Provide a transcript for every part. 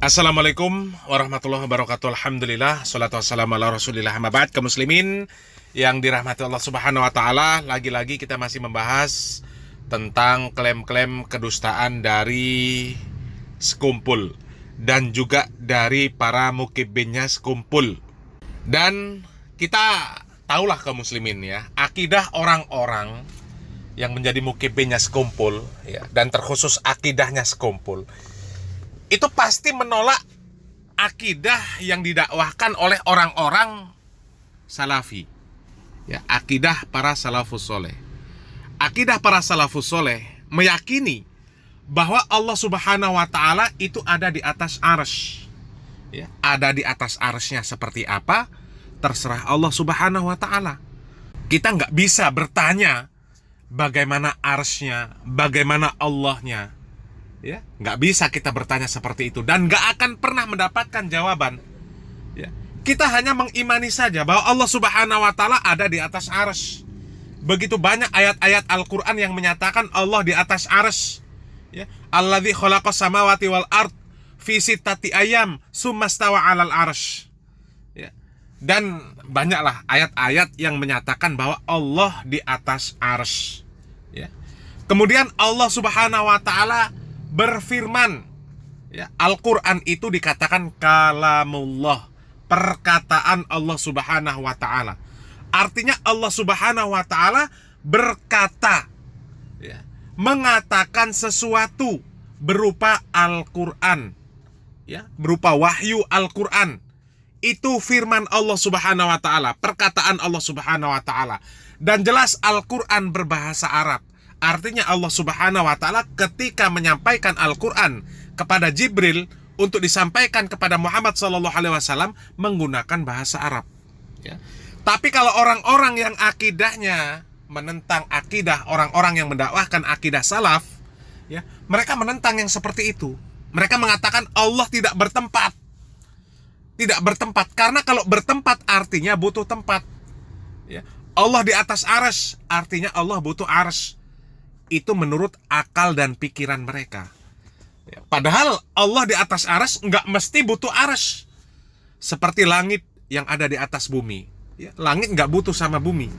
Assalamualaikum warahmatullahi wabarakatuh. Alhamdulillah, salatu wassalamu ala rasulillah, amma ba'd. Kaum muslimin yang dirahmati Allah subhanahu wa ta'ala, lagi-lagi kita masih membahas tentang klaim-klaim kedustaan dari sekumpul dan juga dari para mukibinnya sekumpul. Dan kita tahulah kaum muslimin ya, akidah orang-orang yang menjadi mukibinnya sekumpul ya, dan terkhusus akidahnya sekumpul itu pasti menolak akidah yang didakwahkan oleh orang-orang salafi. Ya, akidah para salafus soleh. Akidah para salafus soleh meyakini bahwa Allah subhanahu wa ta'ala itu ada di atas arsy. Ya, ada di atas arsy-nya seperti apa, terserah Allah subhanahu wa ta'ala. Kita nggak bisa bertanya bagaimana arsy-nya, bagaimana Allah-nya. Ya, nggak bisa kita bertanya seperti itu dan nggak akan pernah mendapatkan jawaban. Ya, kita hanya mengimani saja bahwa Allah subhanahu wa ta'ala ada di atas arsy. Begitu banyak ayat-ayat Al-Quran yang menyatakan Allah di atas arsy. Ya, alladzi khalaqas samawati wal ard fi sittati ayyam tsumma stawa 'alal arsy. Ya, dan banyaklah ayat-ayat yang menyatakan bahwa Allah di atas arsy. Ya. Kemudian Allah subhanahu wa ta'ala berfirman, ya, Al-Quran itu dikatakan kalamullah, perkataan Allah subhanahu wa ta'ala. Artinya Allah subhanahu wa ta'ala berkata, ya, mengatakan sesuatu berupa Al-Quran, ya, berupa wahyu Al-Quran. Itu firman Allah subhanahu wa ta'ala, perkataan Allah subhanahu wa ta'ala. Dan jelas Al-Quran berbahasa Arab. Artinya Allah subhanahu wa ta'ala ketika menyampaikan Al-Quran kepada Jibril untuk disampaikan kepada Muhammad SAW menggunakan bahasa Arab. Ya. Tapi kalau orang-orang yang akidahnya menentang akidah orang-orang yang mendakwahkan akidah salaf, ya, mereka menentang yang seperti itu. Mereka mengatakan Allah tidak bertempat. Tidak bertempat, karena kalau bertempat artinya butuh tempat. Ya. Allah di atas arsy, artinya Allah butuh arsy. Itu menurut akal dan pikiran mereka. Ya, padahal Allah di atas arsy nggak mesti butuh arsy. Seperti langit yang ada di atas bumi. Ya, langit nggak butuh sama bumi.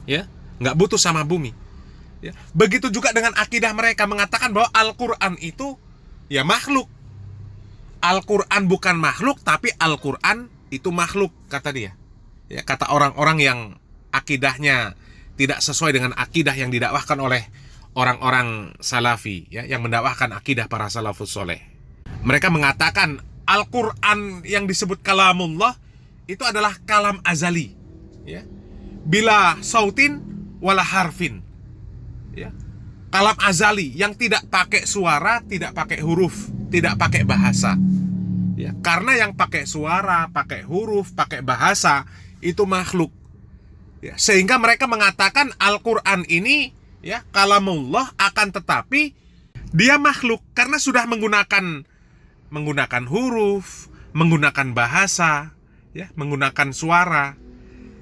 Ya, nggak butuh sama bumi. Ya, begitu juga dengan akidah mereka mengatakan bahwa Al-Quran itu ya makhluk. Al-Quran bukan makhluk, tapi Al-Quran itu makhluk, kata dia. Ya, kata orang-orang yang akidahnya tidak sesuai dengan akidah yang didakwahkan oleh orang-orang salafi, ya, yang mendakwahkan akidah para salafus soleh. Mereka mengatakan Al-Quran yang disebut kalamullah itu adalah kalam azali, ya, bila sautin wala harfin, ya, kalam azali yang tidak pakai suara, tidak pakai huruf, tidak pakai bahasa. Ya, karena yang pakai suara, pakai huruf, pakai bahasa itu makhluk. Ya, sehingga mereka mengatakan Al-Quran ini, ya, kalamullah, akan tetapi dia makhluk karena sudah menggunakan huruf, menggunakan bahasa, ya, menggunakan suara.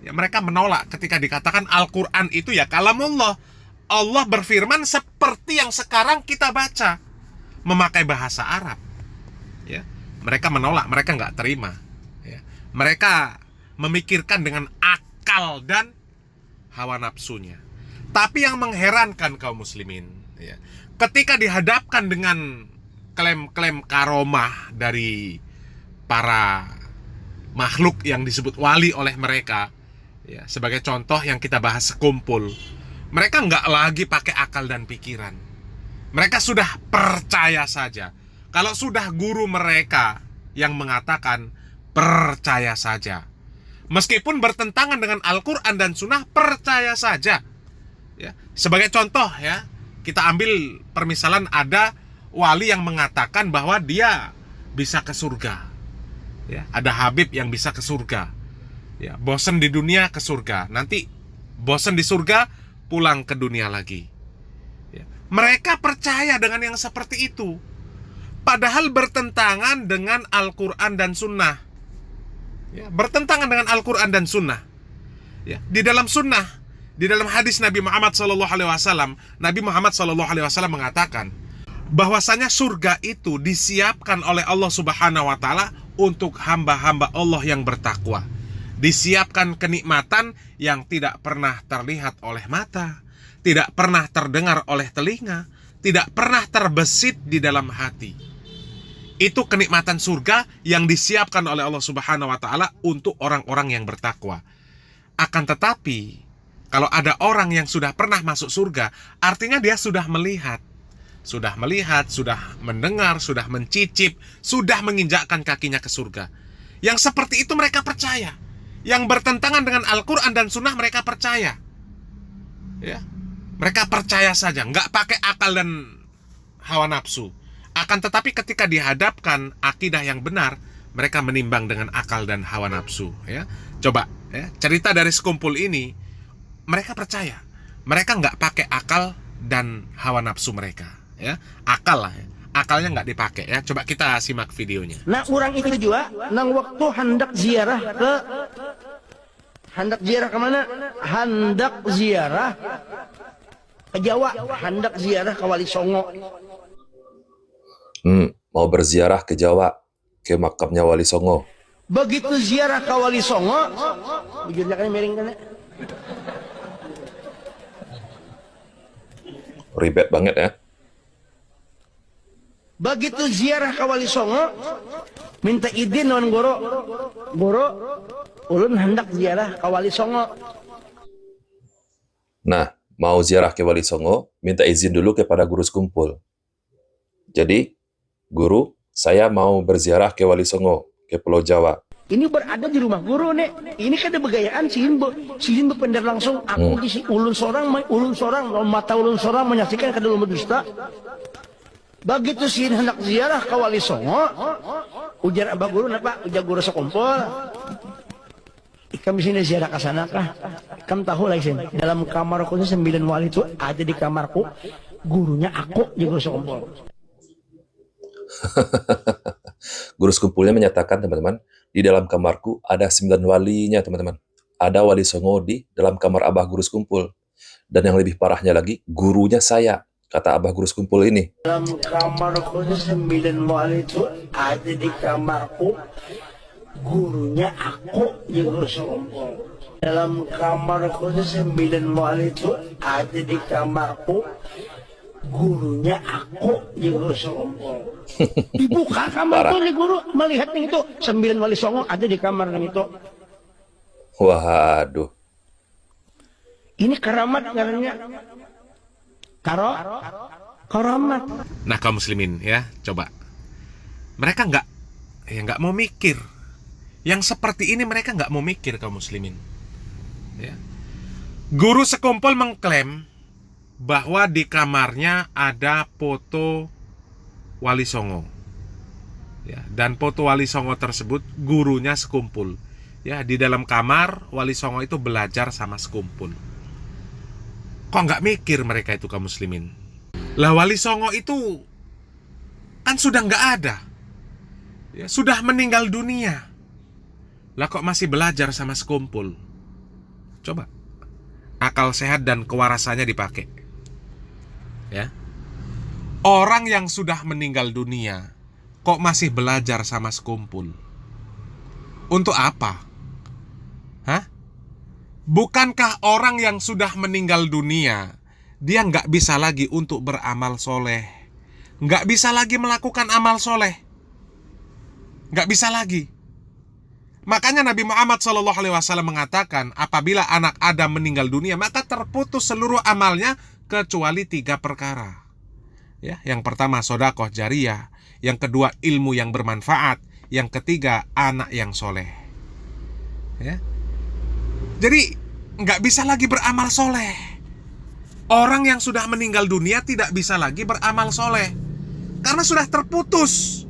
Ya, mereka menolak ketika dikatakan Al-Quran itu ya kalamullah. Allah berfirman seperti yang sekarang kita baca, memakai bahasa Arab. Ya, mereka menolak, mereka nggak terima. Ya, mereka memikirkan dengan akal dan hawa nafsunya. Tapi yang mengherankan kaum muslimin, ya, ketika dihadapkan dengan klaim-klaim karomah dari para makhluk yang disebut wali oleh mereka, ya, sebagai contoh yang kita bahas sekumpul, mereka nggak lagi pakai akal dan pikiran. Mereka sudah percaya saja. Kalau sudah guru mereka yang mengatakan percaya saja, meskipun bertentangan dengan Al-Quran dan Sunnah, percaya saja. Ya. Sebagai contoh, ya, kita ambil permisalan ada wali yang mengatakan bahwa dia bisa ke surga. Ya, ada Habib yang bisa ke surga. Ya, bosan di dunia ke surga. Nanti bosan di surga pulang ke dunia lagi. Ya. Mereka percaya dengan yang seperti itu. Padahal bertentangan dengan Al-Quran dan Sunnah. Ya, bertentangan dengan Al-Quran dan Sunnah. Ya, di dalam Sunnah, di dalam hadis Nabi Muhammad SAW, Nabi Muhammad SAW mengatakan bahwasanya surga itu disiapkan oleh Allah Subhanahu wa taala untuk hamba-hamba Allah yang bertakwa. Disiapkan kenikmatan yang tidak pernah terlihat oleh mata, tidak pernah terdengar oleh telinga, tidak pernah terbesit di dalam hati. Itu kenikmatan surga yang disiapkan oleh Allah Subhanahu wa taala untuk orang-orang yang bertakwa. Akan tetapi, kalau ada orang yang sudah pernah masuk surga, artinya dia sudah melihat, sudah mendengar, sudah mencicip, sudah menginjakkan kakinya ke surga. Yang seperti itu mereka percaya. Yang bertentangan dengan Al-Quran dan Sunnah mereka percaya. Ya, mereka percaya saja, nggak pakai akal dan hawa nafsu. Akan tetapi ketika dihadapkan akidah yang benar, mereka menimbang dengan akal dan hawa nafsu. Ya, coba ya, cerita dari sekumpul ini, mereka percaya. Mereka nggak pakai akal dan hawa nafsu mereka. Ya, akal lah. Ya. Akalnya nggak dipakai ya. Coba kita simak videonya. Nah, orang itu juga, nang waktu hendak ziarah kemana? Hendak ziarah ke Jawa, hendak ziarah ke Wali Songo. Mau berziarah ke Jawa, ke makamnya Wali Songo. Begitu ziarah ke Wali Songo, bujurnya kan miring kan? Ribet banget ya. Begitu ziarah ke Wali Songo, minta izin non guru, ulun hendak ziarah ke Wali Songo. Nah, mau ziarah ke Wali Songo, minta izin dulu kepada guru sekumpul. Jadi, guru, saya mau berziarah ke Wali Songo, ke Pulau Jawa. Ini berada di rumah guru nek. Ini kan ada begayaan silin berpendar langsung. Aku di ulun seorang, mata ulun seorang menyaksikan ke dalam dusta. Begitu silin hendak ziarah ke Wali Songo, ujar abah guru, napa? Ujar guru sekumpul. Ikam di sini ziarah ke sana kah? Ikam tahu lagi sih. Dalam kamarku 9 wali itu ada di kamarku. Gurunya aku di guru sekumpul. Guru sekumpulnya menyatakan, teman-teman, di dalam kamarku ada 9 walinya, teman-teman. Ada Wali Songo di dalam kamar abah guru sekumpul. Dan yang lebih parahnya lagi, gurunya saya, kata abah guru sekumpul ini. Dalam kamarku 9 wali itu ada di kamarku. Gurunya aku di guru sekumpul. Dalam kamarku 9 wali itu ada di kamarku. Gurunya aku di guru sekumpul. Dibuka kamar itu, guru melihat yang itu 9 Wali Songo ada di kamar yang itu. Waduh. Ini keramat ngarannya. Karamat. Nah, kaum muslimin ya, coba. Mereka nggak mau mikir. Yang seperti ini mereka nggak mau mikir, kaum muslimin. Ya. Guru sekumpul mengklaim bahwa di kamarnya ada foto Wali Songo. Ya, dan foto Wali Songo tersebut gurunya sekumpul. Ya, di dalam kamar Wali Songo itu belajar sama sekumpul. Kok nggak mikir mereka itu, kaum muslimin? Lah, Wali Songo itu kan sudah nggak ada. Ya, sudah meninggal dunia. Lah kok masih belajar sama sekumpul? Coba. Akal sehat dan kewarasannya dipakai. Ya. Orang yang sudah meninggal dunia kok masih belajar sama sekumpul? Untuk apa? Hah? Bukankah orang yang sudah meninggal dunia dia nggak bisa lagi untuk beramal soleh, nggak bisa lagi melakukan amal soleh, nggak bisa lagi. Makanya Nabi Muhammad SAW mengatakan, apabila anak Adam meninggal dunia maka terputus seluruh amalnya kecuali 3 perkara. Ya, yang pertama sedekah jariyah, yang kedua ilmu yang bermanfaat, yang ketiga anak yang soleh. Ya. Jadi nggak bisa lagi beramal soleh. Orang yang sudah meninggal dunia tidak bisa lagi beramal soleh karena sudah terputus.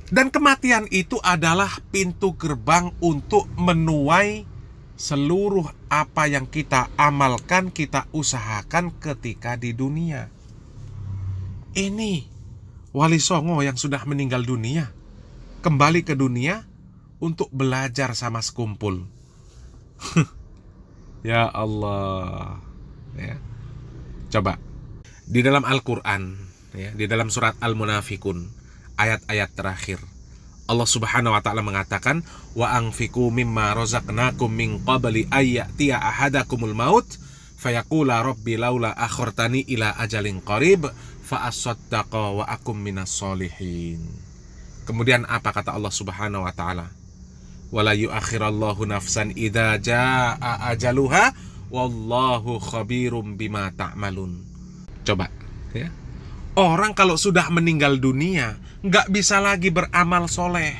Dan kematian itu adalah pintu gerbang untuk menuai seluruh apa yang kita amalkan, kita usahakan ketika di dunia. Ini Wali Songo yang sudah meninggal dunia kembali ke dunia untuk belajar sama sekumpul. Ya Allah. Ya. Coba di dalam Al-Quran ya, di dalam surat Al-Munafikun ayat-ayat terakhir. Allah Subhanahu wa taala mengatakan, wa anfiqu mimma razaqnakum min qabli ayyatiya ahadakumul maut fayaqula rabbi laula akhartani ila ajalin qarib fa asaddaqa wa akum minas solihin. Kemudian apa kata Allah Subhanahu wa taala? Wala yuakhirallahu nafsan idza jaa ajaluha wallahu khabirum bima ta'malun. Coba ya. Orang kalau sudah meninggal dunia nggak bisa lagi beramal soleh,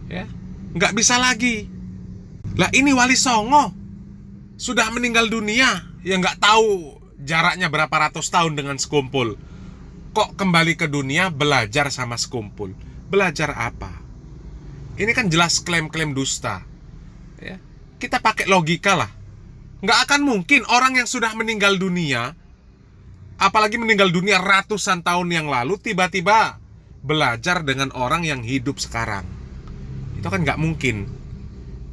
ya, nggak bisa lagi. Lah ini Wali Songo sudah meninggal dunia, ya nggak tahu jaraknya berapa ratus tahun dengan Sekumpul. Kok kembali ke dunia belajar sama Sekumpul? Belajar apa? Ini kan jelas klaim-klaim dusta. Ya, kita pakai logika lah. Nggak akan mungkin orang yang sudah meninggal dunia, apalagi meninggal dunia ratusan tahun yang lalu, tiba-tiba belajar dengan orang yang hidup sekarang. Itu kan nggak mungkin,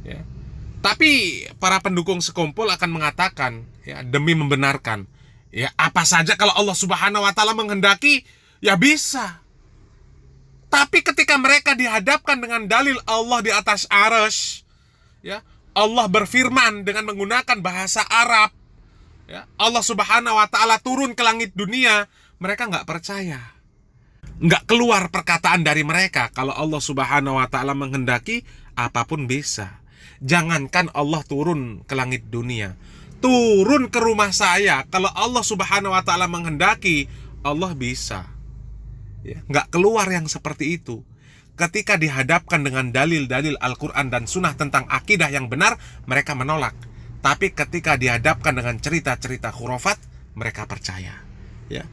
ya. Tapi para pendukung Sekumpul akan mengatakan, ya, demi membenarkan, ya, apa saja kalau Allah Subhanahu wa taala menghendaki, ya bisa. Tapi ketika mereka dihadapkan dengan dalil Allah di atas arsy, ya, Allah berfirman dengan menggunakan bahasa Arab, ya, Allah Subhanahu wa taala turun ke langit dunia, mereka nggak percaya. Nggak keluar perkataan dari mereka kalau Allah Subhanahu wa taala menghendaki, apapun bisa. Jangankan Allah turun ke langit dunia, turun ke rumah saya, kalau Allah Subhanahu wa taala menghendaki, Allah bisa. Ya, nggak keluar yang seperti itu. Ketika dihadapkan dengan dalil-dalil Al-Quran dan Sunnah tentang akidah yang benar, mereka menolak. Tapi ketika dihadapkan dengan cerita-cerita khurafat, mereka percaya. Ya,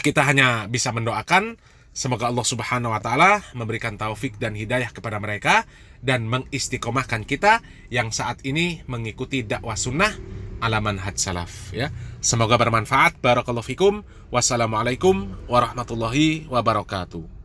kita hanya bisa mendoakan semoga Allah Subhanahu wa taala memberikan taufik dan hidayah kepada mereka dan mengistiqomahkan kita yang saat ini mengikuti dakwah sunnah ala manhaj salaf, ya. Semoga bermanfaat. Barakallahu fikum. Wassalamualaikum warahmatullahi wabarakatuh.